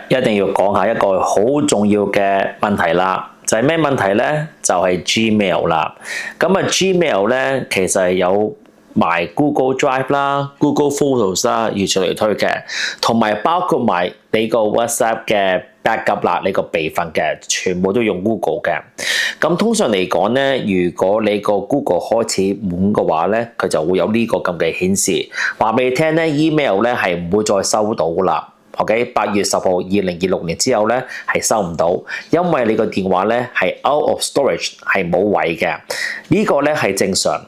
一定要講下一個好重要嘅問題啦，就係咩問題呢？就係 Gmail 啦。咁啊 Gmail 呢，其實係有埋 Google Drive 啦、Google Photos 啦，如此類推嘅，同埋包括埋你個 WhatsApp 嘅 backup 啦，你個備份嘅，全部都用 Google 嘅。咁通常嚟講呢，如果你個 Google 開始滿嘅話呢，佢就會有呢個咁嘅顯示，話俾你聽呢 email 呢係唔會再收到啦。OK， 8月10號2026年之後咧係收唔到，因為你個電話咧係 out of storage 係冇位嘅，呢個咧係正常。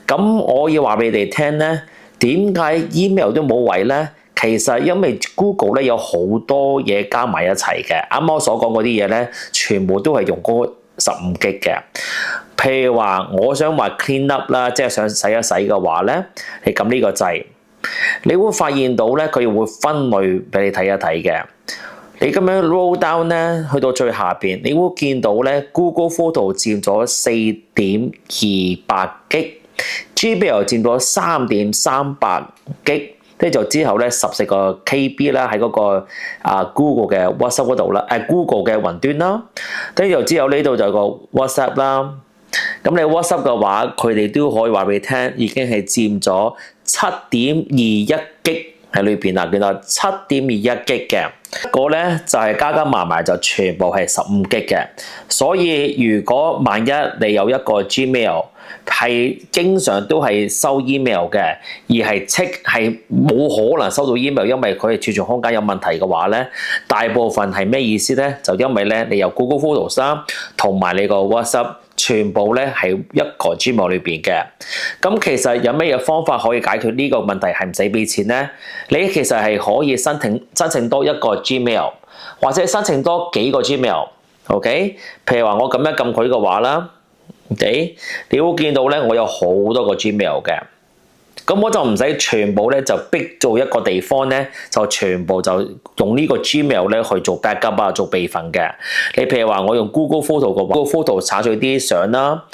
咁我要話俾你哋聽咧，點解 email 都冇位咧？其實因為 Google 咧有好多嘢加埋一齊嘅，啱啱我所講嗰啲嘢咧，全部都係用嗰15G嘅。譬如話，我想話 clean up 啦，即係想洗一洗嘅話咧，你撳呢個掣。你會發現到咧，佢會分類俾你睇一睇嘅。你咁樣 roll down 咧，去到最下邊，你會見到咧 Google Photo 佔咗4.28G，Gmail 佔咗3.38G，跟住之後咧14個 KB 啦，喺嗰個Google 嘅 WhatsApp 嗰度啦，Google 嘅雲端啦，跟住之後呢度就有個 WhatsApp 啦。咁你 WhatsApp 嘅話，佢哋都可以話俾你聽，已經係佔咗7.21G喺裏邊啦，見到7.21G嘅，個咧就係加埋埋就全部係15G嘅。所以如果萬一你有一個 Gmail 係經常都係收 email 嘅，而係冇可能收到 email，因為佢係儲存空間有問題嘅話咧，大部分係咩意思咧？就因為咧你有 Google Photos 啦，同埋你個 WhatsApp。全部咧係一個 Gmail 裏邊嘅，咁其實有咩嘢方法可以解決呢個問題係唔使俾錢咧？你其實係可以申請多一個 Gmail， 或者申請多幾個 Gmail。OK， 譬如話我咁樣撳佢嘅話啦 ，OK， 你會見到咧我有好多個 Gmail 嘅。咁我就唔使全部咧就逼做一個地方咧，就全部就用呢個 Gmail 咧去做 backup 啊，做備份嘅。你譬如話我用 Google Photo 嘅話 ，Google Photo 查咗啲相啦，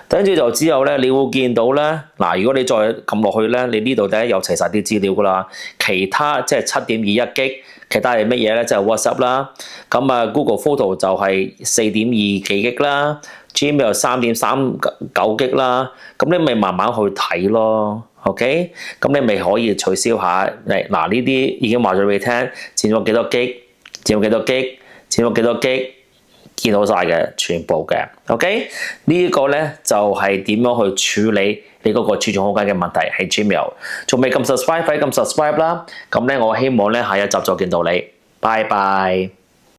跟住就之後咧，你會見到咧，嗱，如果你再撳落去咧，你呢度咧有齊晒啲資料噶啦。其他即係7.21G，其他係乜嘢咧？即係 WhatsApp 啦，咁啊 Google Photo 就係4.2幾 G 啦，Gmail 3.39G 啦，咁你咪慢慢去睇咯。OK， 咁你咪可以取消下，嗱呢啲已經話咗俾你聽，佔咗幾多 G， 佔咗幾多 G， 佔咗幾多 G， 見到晒嘅，全部嘅。OK， 呢個咧就係點樣去處理你嗰個儲存空間嘅問題喺 Gmail。仲未撳 subscribe， 快撳 subscribe 啦。咁咧我希望咧下一集再見到你，拜拜。